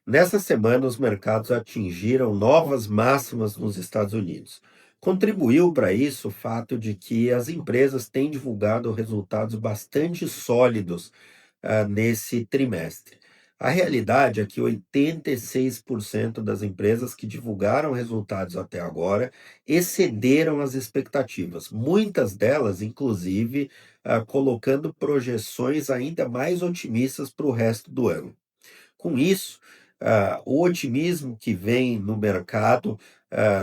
Nessa semana, os mercados atingiram novas máximas nos Estados Unidos. Contribuiu para isso o fato de que as empresas têm divulgado resultados bastante sólidos nesse trimestre. A realidade é que 86% das empresas que divulgaram resultados até agora excederam as expectativas, muitas delas, inclusive, colocando projeções ainda mais otimistas para o resto do ano. Com isso, o otimismo que vem no mercado,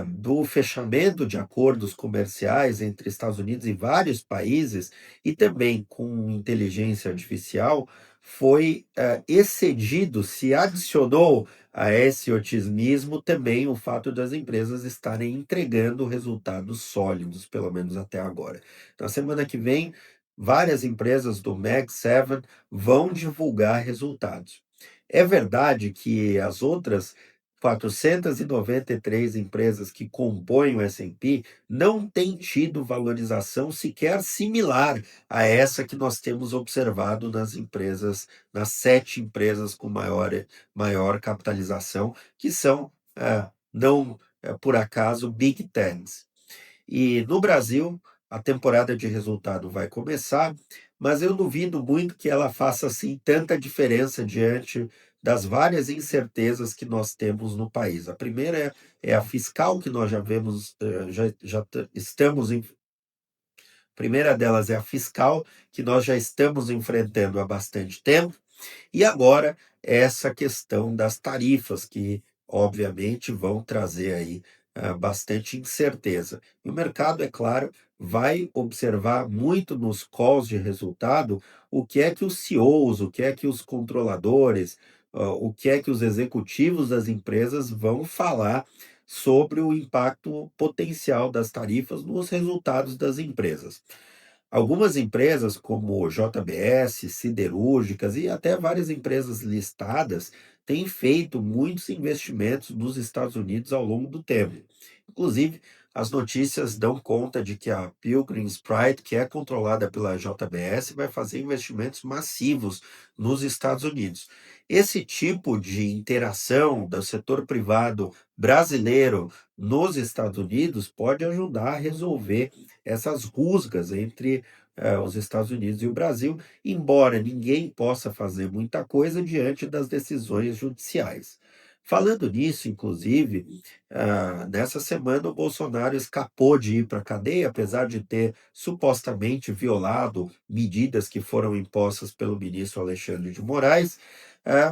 do fechamento de acordos comerciais entre Estados Unidos e vários países, e também com inteligência artificial, foi, excedido, se adicionou a esse otimismo também o fato das empresas estarem entregando resultados sólidos, pelo menos até agora. Na semana que vem, várias empresas do Mag 7 vão divulgar resultados. É verdade que as outras 493 empresas que compõem o S&P não têm tido valorização sequer similar a essa que nós temos observado nas empresas, nas 7 empresas com maior capitalização, que são, não, por acaso, Big Tens. E no Brasil, a temporada de resultado vai começar, mas eu duvido muito que ela faça assim tanta diferença diante das várias incertezas que nós temos no país. A primeira é a fiscal, que nós já vemos, estamos em. A primeira delas é a fiscal, que nós já estamos enfrentando há bastante tempo, e agora essa questão das tarifas, que obviamente vão trazer aí bastante incerteza. E o mercado, é claro, vai observar muito nos calls de resultado o que é que os CEOs, o que é que os controladores, o que é que os executivos das empresas vão falar sobre o impacto potencial das tarifas nos resultados das empresas. Algumas empresas, como JBS, siderúrgicas e até várias empresas listadas, têm feito muitos investimentos nos Estados Unidos ao longo do tempo. Inclusive, as notícias dão conta de que a Pilgrim Sprite, que é controlada pela JBS, vai fazer investimentos massivos nos Estados Unidos. Esse tipo de interação do setor privado brasileiro nos Estados Unidos pode ajudar a resolver essas rusgas entre os Estados Unidos e o Brasil, embora ninguém possa fazer muita coisa diante das decisões judiciais. Falando nisso, inclusive, nessa semana o Bolsonaro escapou de ir para a cadeia, apesar de ter supostamente violado medidas que foram impostas pelo ministro Alexandre de Moraes,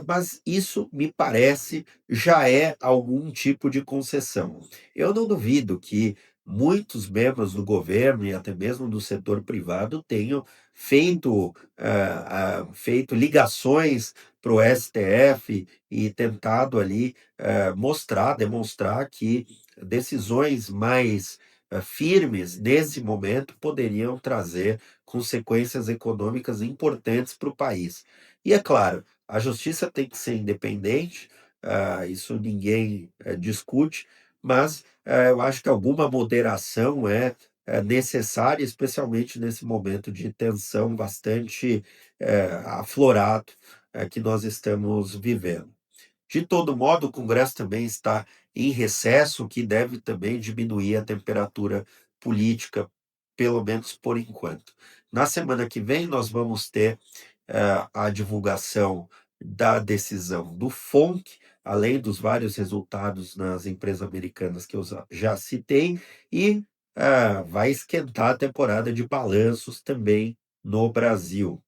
mas isso me parece já é algum tipo de concessão. Eu não duvido que muitos membros do governo e até mesmo do setor privado tenham feito ligações para o STF e tentado ali demonstrar que decisões mais firmes nesse momento poderiam trazer consequências econômicas importantes para o país. E é claro, a justiça tem que ser independente, isso ninguém discute, mas eu acho que alguma moderação é necessária, especialmente nesse momento de tensão bastante aflorado que nós estamos vivendo. De todo modo, o Congresso também está em recesso, o que deve também diminuir a temperatura política, pelo menos por enquanto. Na semana que vem, nós vamos ter a divulgação da decisão do FONC, além dos vários resultados nas empresas americanas que eu já citei, e vai esquentar a temporada de balanços também no Brasil.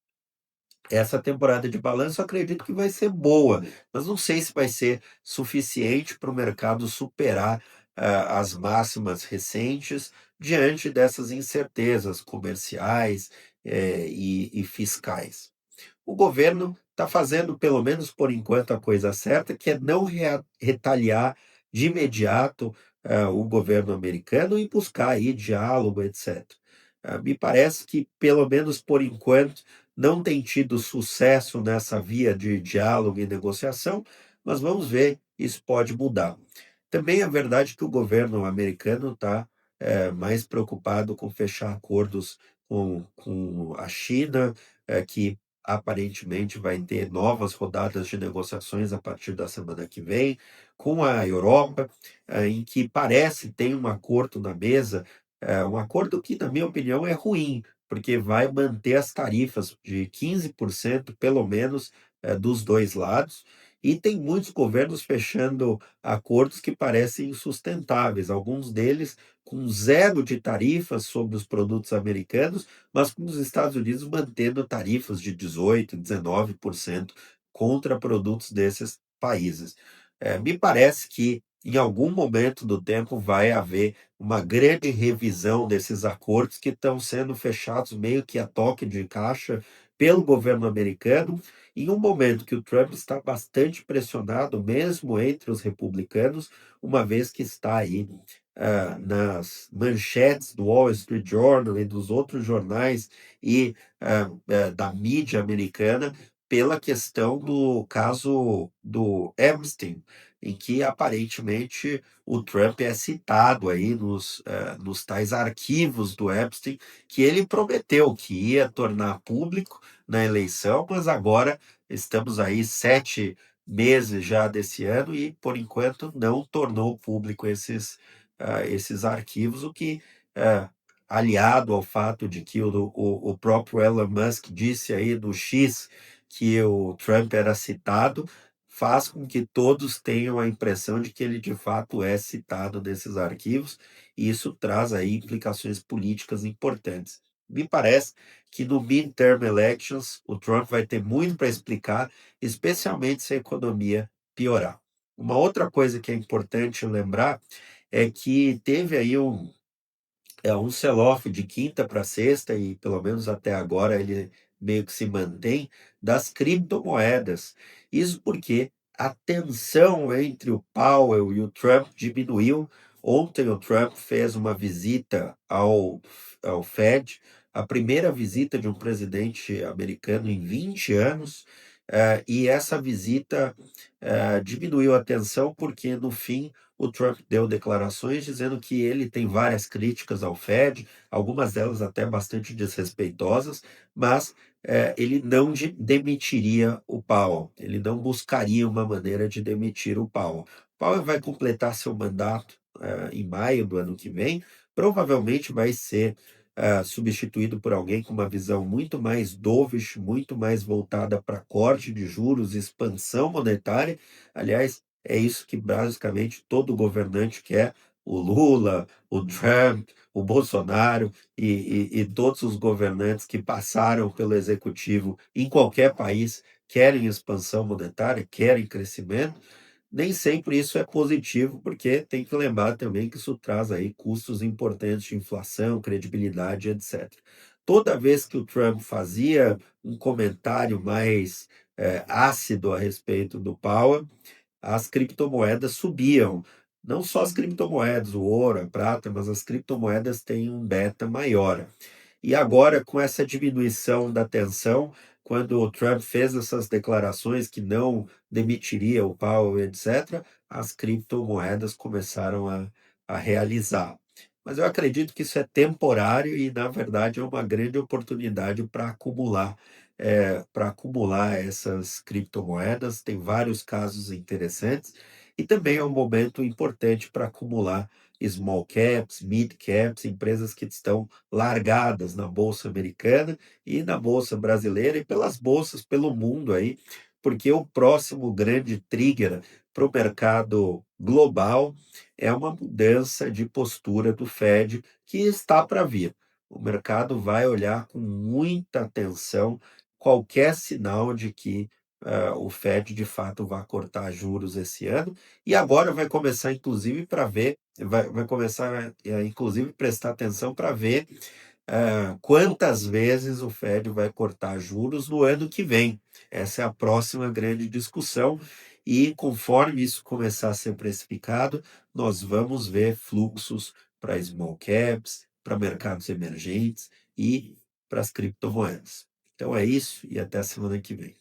Essa temporada de balanço eu acredito que vai ser boa, mas não sei se vai ser suficiente para o mercado superar as máximas recentes diante dessas incertezas comerciais e fiscais. O governo está fazendo, pelo menos por enquanto, a coisa certa, que é não retaliar de imediato o governo americano e buscar aí diálogo, etc. Me parece que, pelo menos por enquanto, não tem tido sucesso nessa via de diálogo e negociação, mas vamos ver, isso pode mudar. Também é verdade que o governo americano está mais preocupado com fechar acordos com a China, que aparentemente vai ter novas rodadas de negociações a partir da semana que vem, com a Europa, em que parece ter um acordo na mesa, um acordo que, na minha opinião, é ruim, porque vai manter as tarifas de 15%, pelo menos, dos dois lados, e tem muitos governos fechando acordos que parecem insustentáveis, alguns deles com zero de tarifas sobre os produtos americanos, mas com os Estados Unidos mantendo tarifas de 18%, 19% contra produtos desses países. Me parece que em algum momento do tempo vai haver uma grande revisão desses acordos que estão sendo fechados meio que a toque de caixa pelo governo americano, em um momento que o Trump está bastante pressionado, mesmo entre os republicanos, uma vez que está aí nas manchetes do Wall Street Journal e dos outros jornais e da mídia americana pela questão do caso do Epstein, em que aparentemente o Trump é citado aí nos tais arquivos do Epstein, que ele prometeu que ia tornar público na eleição, mas agora estamos aí 7 meses já desse ano e, por enquanto, não tornou público esses arquivos, o que, ah, aliado ao fato de que o próprio Elon Musk disse aí no X que o Trump era citado, faz com que todos tenham a impressão de que ele de fato é citado nesses arquivos, e isso traz aí implicações políticas importantes. Me parece que no midterm elections o Trump vai ter muito para explicar, especialmente se a economia piorar. Uma outra coisa que é importante lembrar é que teve aí um sell-off de quinta para sexta, e pelo menos até agora ele meio que se mantém, das criptomoedas. Isso porque a tensão entre o Powell e o Trump diminuiu. Ontem o Trump fez uma visita ao Fed, a primeira visita de um presidente americano em 20 anos, e essa visita diminuiu a tensão porque, no fim, o Trump deu declarações dizendo que ele tem várias críticas ao Fed, algumas delas até bastante desrespeitosas, mas ele não demitiria o Powell, ele não buscaria uma maneira de demitir o Powell. O Powell vai completar seu mandato em maio do ano que vem, provavelmente vai ser substituído por alguém com uma visão muito mais dovish, muito mais voltada para corte de juros, expansão monetária. Aliás, é isso que basicamente todo governante quer. O Lula, o Trump, o Bolsonaro e todos os governantes que passaram pelo executivo em qualquer país querem expansão monetária, querem crescimento. Nem sempre isso é positivo, porque tem que lembrar também que isso traz aí custos importantes de inflação, credibilidade, etc. Toda vez que o Trump fazia um comentário mais ácido a respeito do Powell, as criptomoedas subiam. Não só as criptomoedas, o ouro, a prata, mas as criptomoedas têm um beta maior. E agora, com essa diminuição da tensão, quando o Trump fez essas declarações que não demitiria o Powell, etc., as criptomoedas começaram a realizar. Mas eu acredito que isso é temporário e, na verdade, é uma grande oportunidade para acumular essas criptomoedas. Tem vários casos interessantes e também é um momento importante para acumular small caps, mid caps, empresas que estão largadas na bolsa americana e na bolsa brasileira e pelas bolsas pelo mundo aí, porque o próximo grande trigger para o mercado global é uma mudança de postura do Fed que está para vir. O mercado vai olhar com muita atenção qualquer sinal de que o Fed de fato vai cortar juros esse ano, e agora vai começar, inclusive, para ver, vai começar, inclusive, prestar atenção para ver quantas vezes o Fed vai cortar juros no ano que vem. Essa é a próxima grande discussão, e conforme isso começar a ser precificado, nós vamos ver fluxos para small caps, para mercados emergentes e para as criptomoedas. Então é isso, e até a semana que vem.